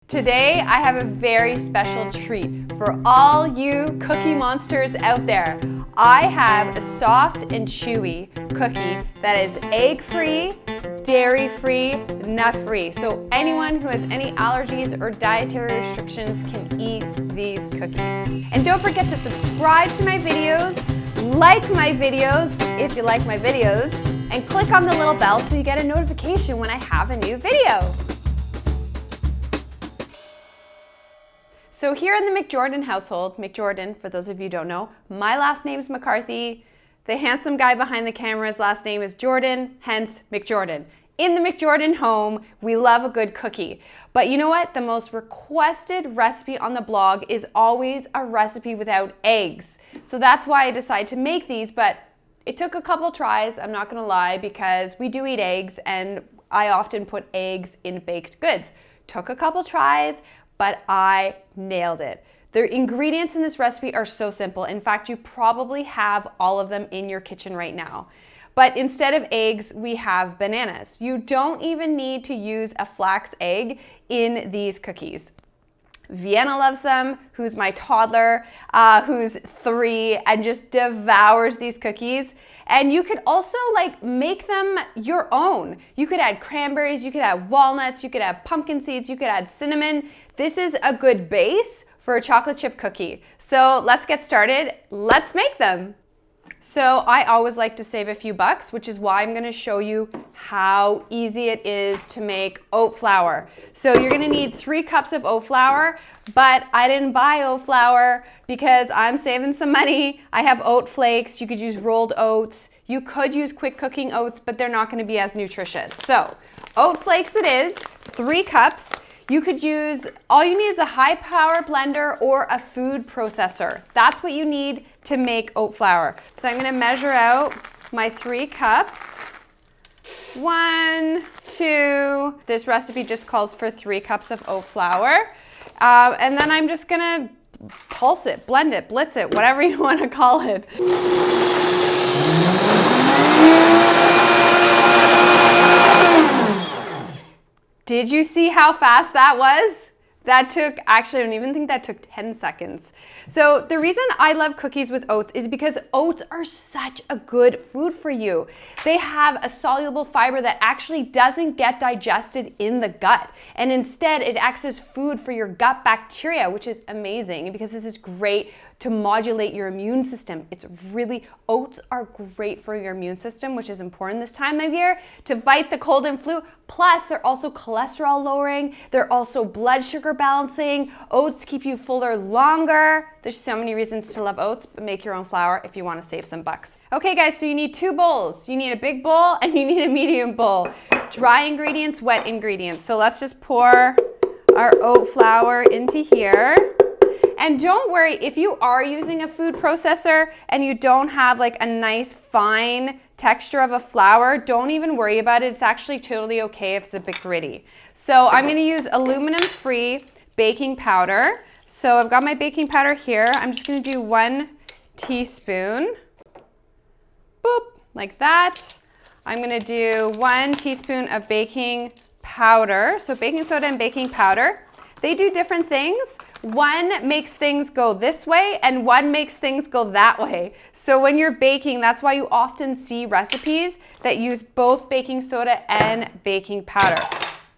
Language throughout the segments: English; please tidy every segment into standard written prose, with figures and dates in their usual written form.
Today, I have a very special treat for all you cookie monsters out there. I have a soft and chewy cookie that is egg-free, dairy-free, nut-free. So anyone who has any allergies or dietary restrictions can eat these cookies. And don't forget to subscribe to my videos, like my videos if you like my videos, and click on the little bell so you get a notification when I have a new video. So here in the McJordan household, McJordan, for those of you who don't know, my last name's McCarthy. The handsome guy behind the camera's last name is Jordan, hence McJordan. In the McJordan home, we love a good cookie. But you know what? The most requested recipe on the blog is always a recipe without eggs. So that's why I decided to make these, but it took a couple tries, I'm not gonna lie, because we do eat eggs and I often put eggs in baked goods. Took a couple tries, but I nailed it. The ingredients in this recipe are so simple. In fact, you probably have all of them in your kitchen right now. But instead of eggs, we have bananas. You don't even need to use a flax egg in these cookies. Vienna loves them, who's my toddler, who's 3 and just devours these cookies. And you could also make them your own. You could add cranberries, you could add walnuts, you could add pumpkin seeds, you could add cinnamon. This is a good base for a chocolate chip cookie. So let's get started. Let's make them. So I always like to save a few bucks, which is why I'm gonna show you how easy it is to make oat flour. So you're gonna need 3 cups of oat flour, but I didn't buy oat flour because I'm saving some money. I have oat flakes. You could use rolled oats. You could use quick cooking oats, but they're not gonna be as nutritious. So oat flakes it is, 3 cups. You could use, all you need is a high power blender or a food processor. That's what you need to make oat flour. So I'm gonna measure out my 3 cups. 1, 2, this recipe just calls for 3 cups of oat flour. And then I'm just gonna pulse it, blend it, blitz it, whatever you wanna call it. Did you see how fast that was? That took, actually I don't even think that took 10 seconds. So the reason I love cookies with oats is because oats are such a good food for you. They have a soluble fiber that actually doesn't get digested in the gut. And instead it acts as food for your gut bacteria, which is amazing because this is great to modulate your immune system. Oats are great for your immune system, which is important this time of year to fight the cold and flu. Plus, they're also cholesterol lowering. They're also blood sugar balancing. Oats keep you fuller longer. There's so many reasons to love oats, but make your own flour if you want to save some bucks. Okay guys, so you need 2 bowls. You need a big bowl and you need a medium bowl. Dry ingredients, wet ingredients. So let's just pour our oat flour into here. And don't worry, if you are using a food processor and you don't have a nice fine texture of a flour, don't even worry about it. It's actually totally okay if it's a bit gritty. So I'm gonna use aluminum-free baking powder. So I've got my baking powder here. I'm just gonna do 1 teaspoon, boop, like that. I'm gonna do 1 teaspoon of baking powder. So baking soda and baking powder, they do different things. One makes things go this way and one makes things go that way. So when you're baking, that's why you often see recipes that use both baking soda and baking powder.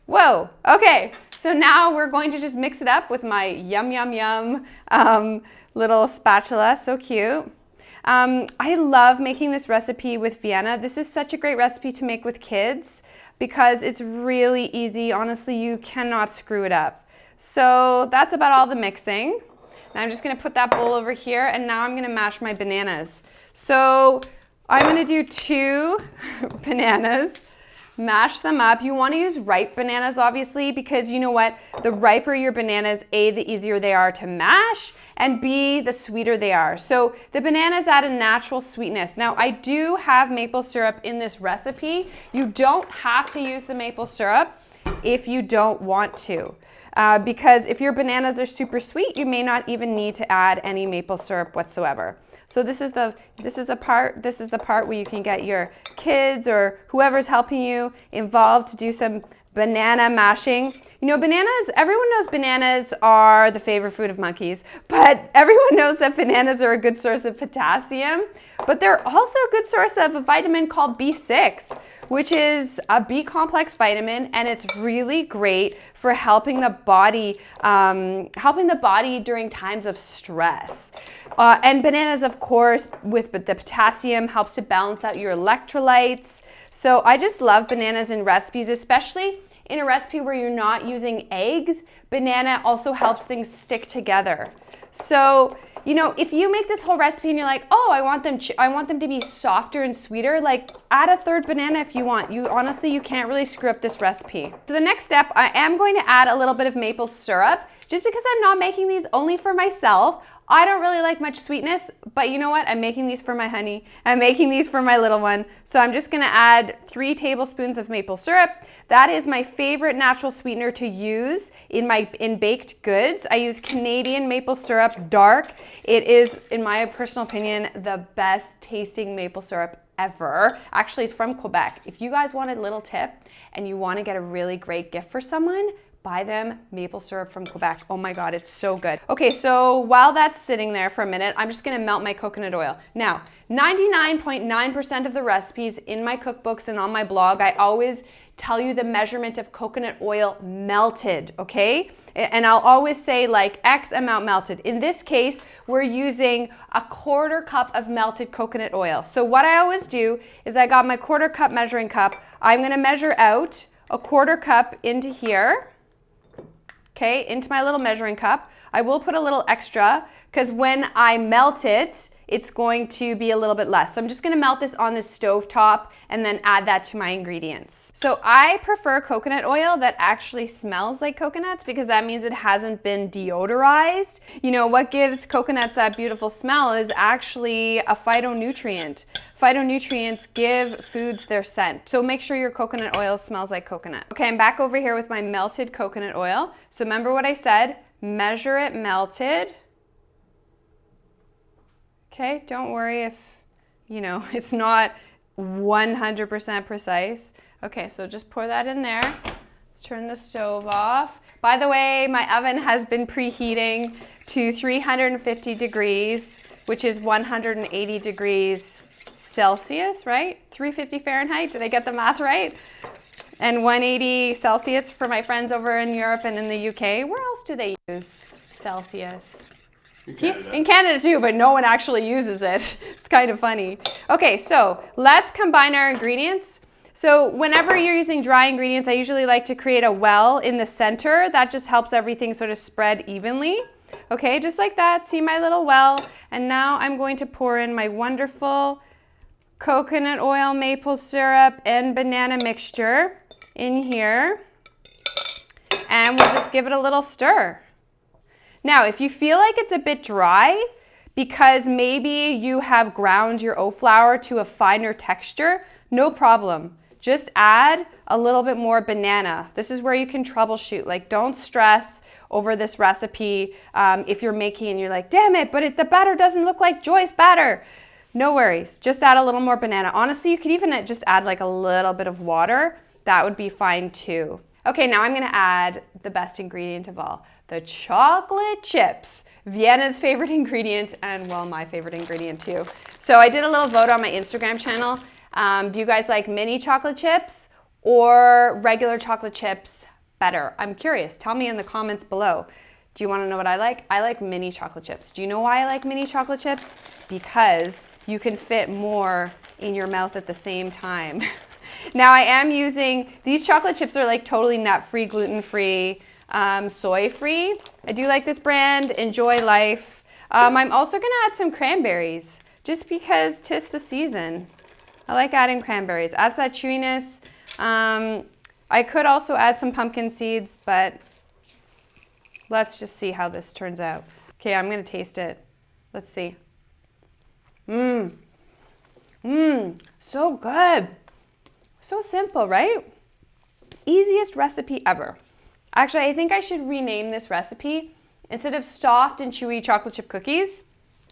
Whoa, okay. So now we're going to just mix it up with my yum, yum, yum little spatula, so cute. I love making this recipe with Vienna. This is such a great recipe to make with kids because it's really easy. Honestly, you cannot screw it up. So that's about all the mixing. Now I'm just gonna put that bowl over here and now I'm gonna mash my bananas. So I'm gonna do 2 bananas, mash them up. You wanna use ripe bananas obviously because you know what? The riper your bananas, A, the easier they are to mash, and B, the sweeter they are. So the bananas add a natural sweetness. Now I do have maple syrup in this recipe. You don't have to use the maple syrup if you don't want to. Because if your bananas are super sweet, you may not even need to add any maple syrup whatsoever. So this is the part where you can get your kids or whoever's helping you involved to do some banana mashing. You know, bananas, everyone knows bananas are the favorite food of monkeys, but everyone knows that bananas are a good source of potassium, but they're also a good source of a vitamin called B6, which is a B complex vitamin, and it's really great for helping the body during times of stress. And bananas, of course, with the potassium helps to balance out your electrolytes. So I just love bananas in recipes, especially in a recipe where you're not using eggs. Banana also helps things stick together. So, you know, if you make this whole recipe and you're like, oh, I want them to be softer and sweeter, like add a third banana if you want. Honestly, you can't really screw up this recipe. So the next step, I am going to add a little bit of maple syrup, just because I'm not making these only for myself. I don't really like much sweetness, but you know what? I'm making these for my honey. I'm making these for my little one. So I'm just gonna add 3 tablespoons of maple syrup. That is my favorite natural sweetener to use in baked goods. I use Canadian maple syrup dark. It is, in my personal opinion, the best tasting maple syrup ever. Actually, it's from Quebec. If you guys want a little tip and you wanna get a really great gift for someone, buy them maple syrup from Quebec. Oh my God, it's so good. Okay, so while that's sitting there for a minute, I'm just gonna melt my coconut oil. Now, 99.9% of the recipes in my cookbooks and on my blog, I always tell you the measurement of coconut oil melted, okay? And I'll always say like X amount melted. In this case, we're using a 1/4 cup of melted coconut oil. So what I always do is I got my 1/4 cup measuring cup. I'm gonna measure out a 1/4 cup into here. Okay, into my little measuring cup. I will put a little extra because when I melt it, it's going to be a little bit less. So I'm just gonna melt this on the stove top and then add that to my ingredients. So I prefer coconut oil that actually smells like coconuts because that means it hasn't been deodorized. You know, what gives coconuts that beautiful smell is actually a phytonutrient. Phytonutrients give foods their scent. So make sure your coconut oil smells like coconut. Okay, I'm back over here with my melted coconut oil. So remember what I said, measure it melted. Okay, don't worry if, you know, it's not 100% precise. Okay, so just pour that in there. Let's turn the stove off. By the way, my oven has been preheating to 350 degrees, which is 180 degrees Celsius, right? 350 Fahrenheit, did I get the math right? And 180 Celsius for my friends over in Europe and in the UK. Where else do they use Celsius? In Canada too, but no one actually uses it. It's kind of funny. Okay, so let's combine our ingredients. So whenever you're using dry ingredients, I usually like to create a well in the center. That just helps everything sort of spread evenly. Okay, just like that. See my little well. And now I'm going to pour in my wonderful coconut oil, maple syrup, and banana mixture in here. And we'll just give it a little stir. Now, if you feel like it's a bit dry, because maybe you have ground your oat flour to a finer texture, no problem. Just add a little bit more banana. This is where you can troubleshoot. Like, don't stress over this recipe if you're making and you're like, damn it, but the batter doesn't look like Joy's batter. No worries, just add a little more banana. Honestly, you could even just add like a little bit of water. That would be fine too. Okay, now I'm gonna add the best ingredient of all, the chocolate chips. Vienna's favorite ingredient and, well, my favorite ingredient too. So I did a little vote on my Instagram channel. Do you guys like mini chocolate chips or regular chocolate chips better? I'm curious, tell me in the comments below. Do you wanna know what I like? I like mini chocolate chips. Do you know why I like mini chocolate chips? Because you can fit more in your mouth at the same time. Now I am using, these chocolate chips are like totally nut-free, gluten-free, soy-free. I do like this brand, Enjoy Life. I'm also gonna add some cranberries just because 'tis the season. I like adding cranberries, adds that chewiness. I could also add some pumpkin seeds, but let's just see how this turns out. Okay, I'm gonna taste it. Let's see. So good. So simple, right? Easiest recipe ever. Actually, I think I should rename this recipe. Instead of soft and chewy chocolate chip cookies,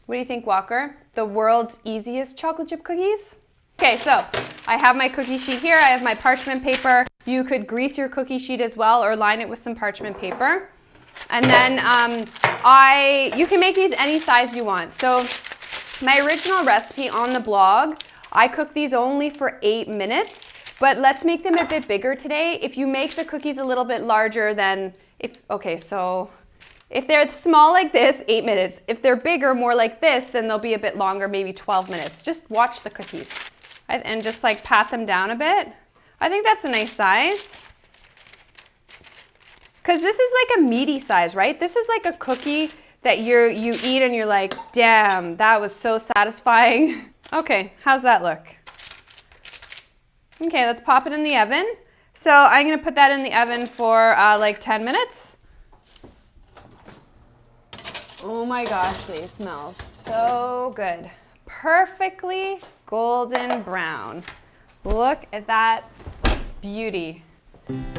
what do you think, Walker? The world's easiest chocolate chip cookies? Okay, so I have my cookie sheet here. I have my parchment paper. You could grease your cookie sheet as well or line it with some parchment paper. And then you can make these any size you want. So my original recipe on the blog, I cooked these only for 8 minutes, but let's make them a bit bigger today. If you make the cookies a little bit larger than, if they're small like this, 8 minutes. If they're bigger, more like this, then they'll be a bit longer, maybe 12 minutes. Just watch the cookies and just like pat them down a bit. I think that's a nice size. Because this is like a meaty size, right? This is like a cookie that you eat and you're like, damn, that was so satisfying. Okay, how's that look? Okay, let's pop it in the oven. So I'm gonna put that in the oven for like 10 minutes. Oh my gosh, they smell so good. Perfectly golden brown. Look at that beauty.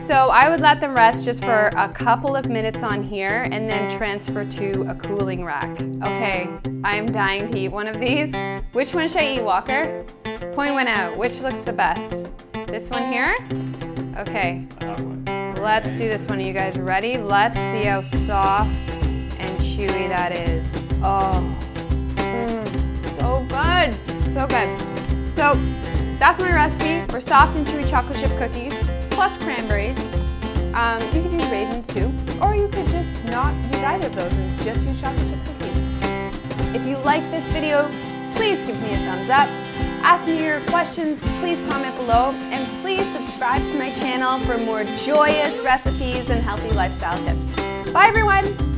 So I would let them rest just for a couple of minutes on here and then transfer to a cooling rack. Okay, I am dying to eat one of these. Which one should I eat, Walker? Point one out. Which looks the best? This one here? Okay, let's do this one. Are you guys ready? Let's see how soft and chewy that is. Oh, so good, so good. So that's my recipe for soft and chewy chocolate chip cookies plus cranberries. You could use raisins too, or you could just not use either of those and just use chocolate chip cookies. If you like this video, please give me a thumbs up. Ask me your questions, please comment below, and please subscribe to my channel for more joyous recipes and healthy lifestyle tips. Bye everyone!